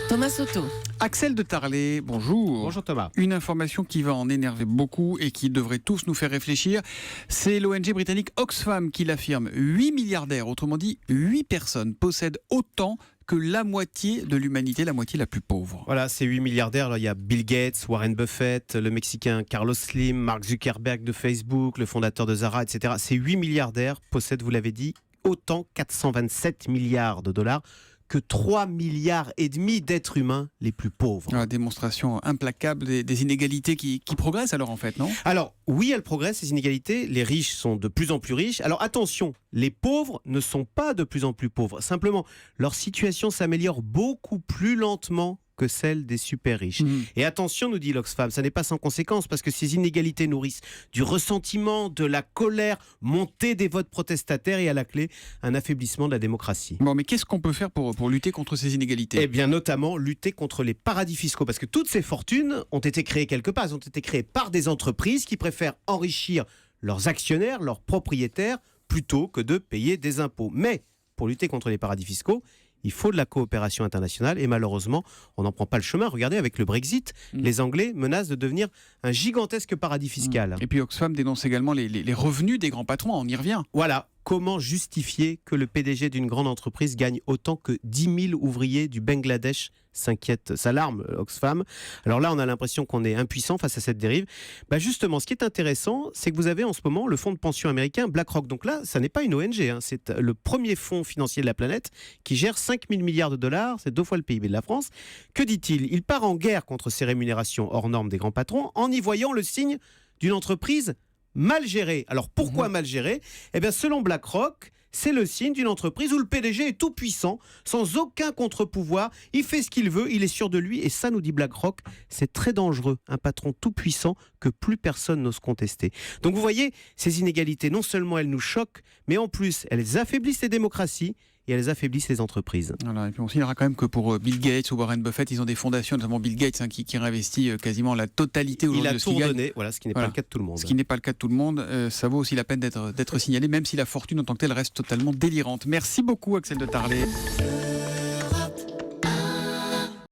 Thomas Soto. Axel de Tarlet, bonjour. Bonjour Thomas. Une information qui va en énerver beaucoup et qui devrait tous nous faire réfléchir, c'est l'ONG britannique Oxfam qui l'affirme. 8 milliardaires, autrement dit 8 personnes, possèdent autant que la moitié de l'humanité, la moitié la plus pauvre. Voilà, ces 8 milliardaires, là, il y a Bill Gates, Warren Buffett, le Mexicain Carlos Slim, Mark Zuckerberg de Facebook, le fondateur de Zara, etc. Ces 8 milliardaires possèdent, vous l'avez dit, autant 427 milliards de dollars que 3 milliards et demi d'êtres humains les plus pauvres. La démonstration implacable des inégalités qui progressent alors en fait, non ? Alors oui, elles progressent, ces inégalités, les riches sont de plus en plus riches. Alors attention, les pauvres ne sont pas de plus en plus pauvres, simplement leur situation s'améliore beaucoup plus lentement que celle des super riches. Et attention, nous dit l'Oxfam, ça n'est pas sans conséquence parce que ces inégalités nourrissent du ressentiment, de la colère, montée des votes protestataires et à la clé, un affaiblissement de la démocratie. Bon, mais qu'est-ce qu'on peut faire pour lutter contre ces inégalités ? Eh bien, notamment lutter contre les paradis fiscaux parce que toutes ces fortunes ont été créées quelque part, elles ont été créées par des entreprises qui préfèrent enrichir leurs actionnaires, leurs propriétaires, plutôt que de payer des impôts. Mais pour lutter contre les paradis fiscaux, il faut de la coopération internationale et malheureusement, on n'en prend pas le chemin. Regardez, avec le Brexit, les Anglais menacent de devenir un gigantesque paradis fiscal. Et puis Oxfam dénonce également les revenus des grands patrons, on y revient. Voilà, comment justifier que le PDG d'une grande entreprise gagne autant que 10 000 ouvriers du Bangladesh s'alarme Oxfam. Alors là, on a l'impression qu'on est impuissant face à cette dérive. Justement, ce qui est intéressant, c'est que vous avez en ce moment le fonds de pension américain BlackRock. Donc là, ça n'est pas une ONG, c'est le premier fonds financier de la planète qui gère 5 000 milliards de dollars, c'est 2 fois le PIB de la France. Que dit-il ? Il part en guerre contre ces rémunérations hors normes des grands patrons en y voyant le signe d'une entreprise mal gérée. Alors pourquoi mal gérée ? Eh bien, selon BlackRock, c'est le signe d'une entreprise où le PDG est tout puissant, sans aucun contre-pouvoir, il fait ce qu'il veut, il est sûr de lui, et ça, nous dit BlackRock, c'est très dangereux, un patron tout puissant que plus personne n'ose contester. Donc vous voyez, ces inégalités, non seulement elles nous choquent, mais en plus, elles affaiblissent les démocraties, et elles affaiblissent les entreprises. Voilà, et puis on signalera quand même que pour Bill Gates ou Warren Buffett, ils ont des fondations, notamment Bill Gates qui réinvestit quasiment la totalité aujourd'hui de ce qu'il gagne. Il a tout donné, voilà, ce qui n'est pas le cas de tout le monde. Ce qui n'est pas le cas de tout le monde, ça vaut aussi la peine d'être signalé, même si la fortune en tant que telle reste totalement délirante. Merci beaucoup Axel de Tarlet.